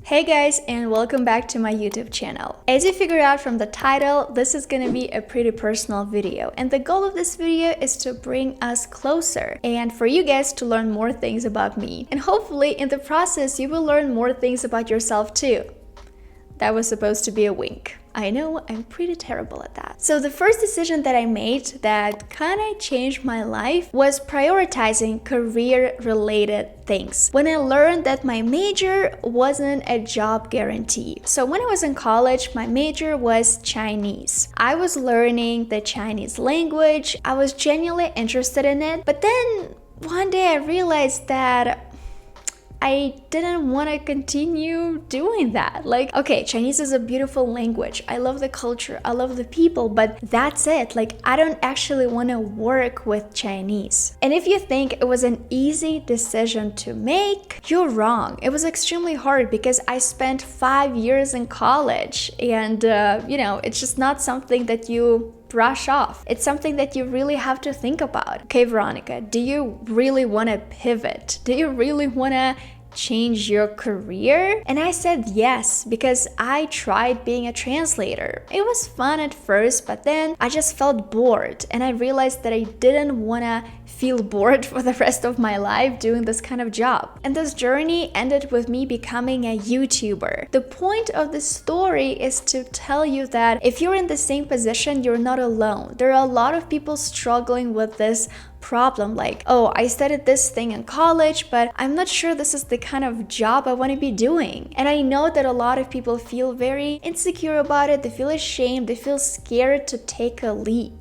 Hey guys, and welcome back to my YouTube channel. As you figured out from the title, this is gonna be a pretty personal video, and the goal of this video is to bring us closer and for you guys to learn more things about me. And hopefully in the process you will learn more things about yourself too. That was supposed to be a wink. I know, I'm pretty terrible at that. So the first decision that I made that kind of changed my life was prioritizing career-related things. When I learned that my major wasn't a job guarantee. So when I was in college, my major was Chinese. I was learning the Chinese language. I was genuinely interested in it. But then one day I realized that I didn't want to continue doing that. Like, okay, Chinese is a beautiful language. I love the culture, I love the people, but that's it. Like, I don't actually want to work with Chinese. And if you think it was an easy decision to make, you're wrong. It was extremely hard because I spent 5 years in college and, it's just not something that you brush off. It's something that you really have to think about. Okay, Veronika, do you really want to pivot? Do you really want to change your career? And I said yes, because I tried being a translator. It was fun at first, but then I just felt bored and I realized that I didn't want to feel bored for the rest of my life doing this kind of job. And this journey ended with me becoming a YouTuber. The point of this story is to tell you that if you're in the same position, you're not alone. There are a lot of people struggling with this problem, like, oh, I studied this thing in college, but I'm not sure this is the kind of job I want to be doing. And I know that a lot of people feel very insecure about it, they feel ashamed, they feel scared to take a leap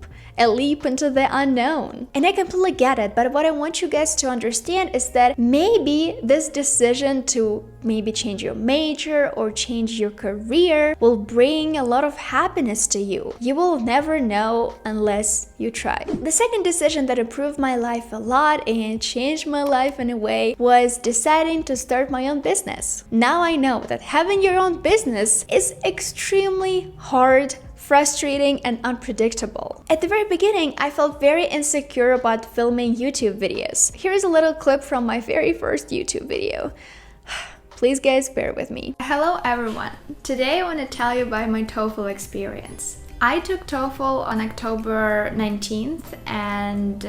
into the unknown. And I completely get it, but what I want you guys to understand is that maybe this decision to maybe change your major or change your career will bring a lot of happiness to you. You will never know unless you try. The second decision that improved my life a lot and changed my life in a way was deciding to start my own business. Now I know that having your own business is extremely hard, frustrating, and unpredictable. At the very beginning, I felt very insecure about filming YouTube videos. Here's a little clip from my very first YouTube video. Please guys, bear with me. Hello everyone. Today I want to tell you about my TOEFL experience. I took TOEFL on October 19th and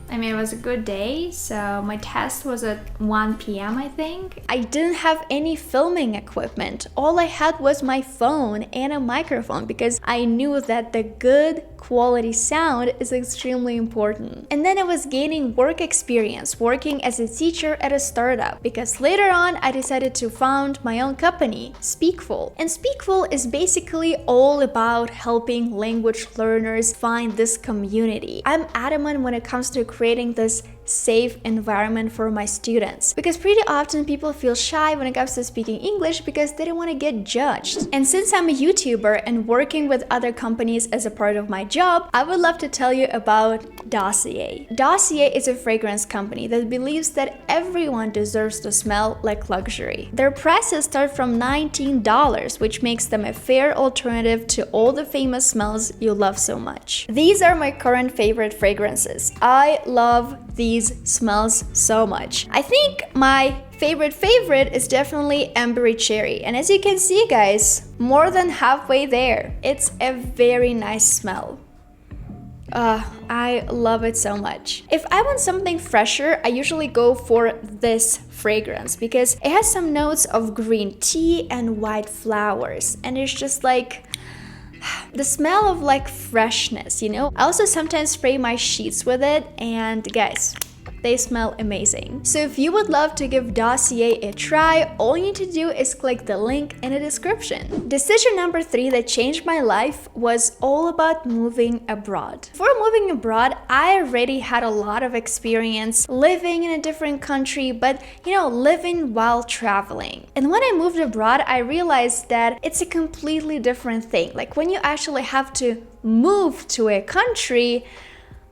it was a good day. So my test was at 1 p.m. I think. I didn't have any filming equipment. All I had was my phone and a microphone because I knew that the good quality sound is extremely important. And then I was gaining work experience working as a teacher at a startup because later on I decided to found my own company, Speakful. And Speakful is basically all about helping language learners find this community. I'm adamant when it comes to creating this safe environment for my students because pretty often people feel shy when it comes to speaking English because they don't want to get judged. And since I'm a YouTuber and working with other companies as a part of my job, I would love to tell you about Dossier. Dossier is a fragrance company that believes that everyone deserves to smell like luxury. Their prices start from $19, which makes them a fair alternative to all the famous smells you love so much. These are my current favorite fragrances. I love these smells so much. I think my favorite is definitely Ambery Cherry, and as you can see guys, more than halfway there. It's a very nice smell. I love it so much. If I want something fresher, I usually go for this fragrance because it has some notes of green tea and white flowers, and it's just like the smell of like freshness, I also sometimes spray my sheets with it, and guys, they smell amazing. So if you would love to give Dossier a try, all you need to do is click the link in the description. Decision number 3 that changed my life was all about moving abroad. Before moving abroad, I already had a lot of experience living in a different country, but living while traveling. And when I moved abroad, I realized that it's a completely different thing. Like when you actually have to move to a country,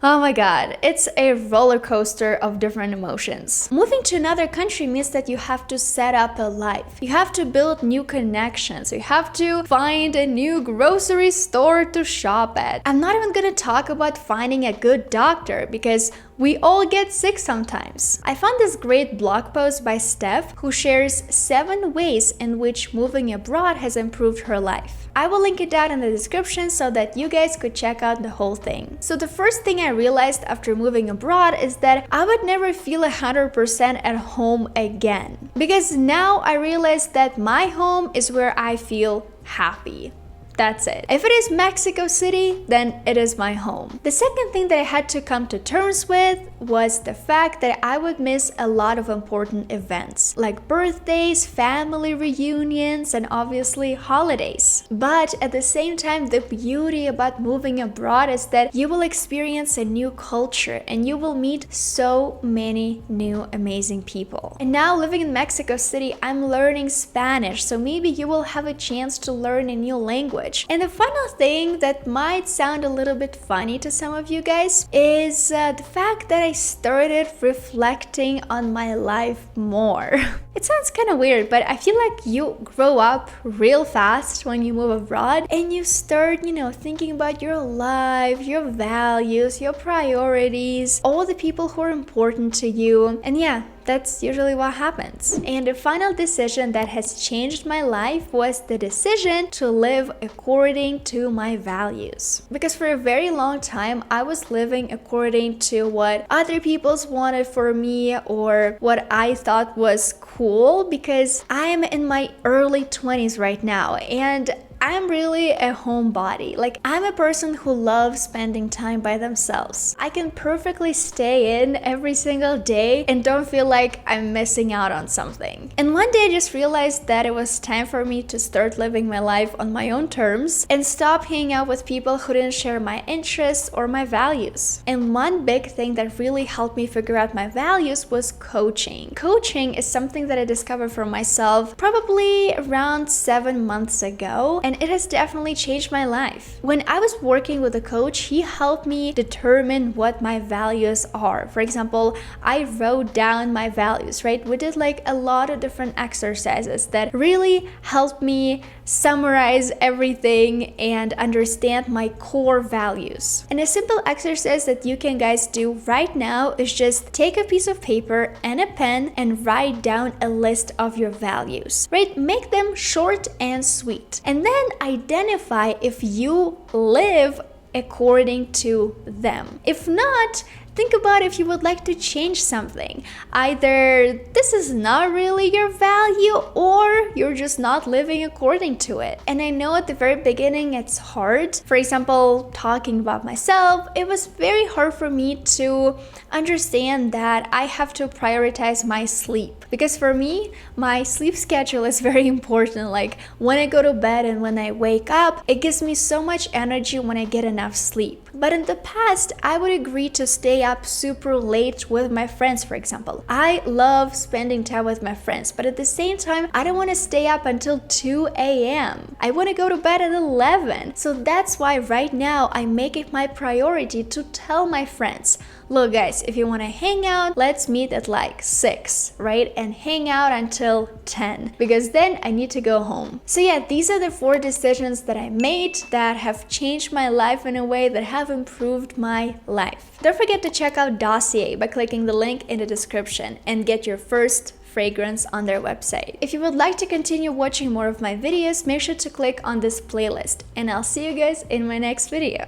oh my god, it's a roller coaster of different emotions. Moving to another country means that you have to set up a life. You have to build new connections. You have to find a new grocery store to shop at. I'm not even gonna talk about finding a good doctor because We all get sick sometimes. I found this great blog post by Steph who shares 7 ways in which moving abroad has improved her life. I will link it down in the description so that you guys could check out the whole thing. So the first thing I realized after moving abroad is that I would never feel 100% at home again. Because now I realize that my home is where I feel happy. That's it. If it is Mexico City, then it is my home. The second thing that I had to come to terms with was the fact that I would miss a lot of important events, like birthdays, family reunions, and obviously holidays. But at the same time, the beauty about moving abroad is that you will experience a new culture and you will meet so many new amazing people. And now living in Mexico City, I'm learning Spanish, so maybe you will have a chance to learn a new language. And the final thing that might sound a little bit funny to some of you guys is the fact that I started reflecting on my life more. It sounds kind of weird, but I feel like you grow up real fast when you move abroad and you start, thinking about your life, your values, your priorities, all the people who are important to you. And yeah, that's usually what happens. And the final decision that has changed my life was the decision to live according to my values. Because for a very long time, I was living according to what other people wanted for me or what I thought was cool, because I'm in my early 20s right now and I'm really a homebody. Like, I'm a person who loves spending time by themselves. I can perfectly stay in every single day and don't feel like I'm missing out on something. And one day I just realized that it was time for me to start living my life on my own terms and stop hanging out with people who didn't share my interests or my values. And one big thing that really helped me figure out my values was coaching. Coaching is something that I discovered for myself probably around 7 months ago. And it has definitely changed my life. When I was working with a coach, he helped me determine what my values are. For example, I wrote down my values, right? We did like a lot of different exercises that really helped me summarize everything and understand my core values. And a simple exercise that you can guys do right now is just take a piece of paper and a pen and write down a list of your values, right? Make them short and sweet. And then identify if you live according to them. If not, think about if you would like to change something. Either this is not really your value or you're just not living according to it. And I know at the very beginning it's hard. For example, talking about myself, it was very hard for me to understand that I have to prioritize my sleep. Because for me, my sleep schedule is very important. Like when I go to bed and when I wake up, it gives me so much energy when I get enough sleep. But in the past, I would agree to stay up super late with my friends, for example. I love spending time with my friends, but at the same time, I don't want to stay up until 2 a.m. I want to go to bed at 11. So that's why right now I make it my priority to tell my friends, look guys, if you want to hang out, let's meet at like 6, right? And hang out until 10, because then I need to go home. So yeah, these are the 4 decisions that I made that have changed my life in a way that have improved my life. Don't forget to check out Dossier by clicking the link in the description and get your first fragrance on their website. If you would like to continue watching more of my videos, make sure to click on this playlist, and I'll see you guys in my next video.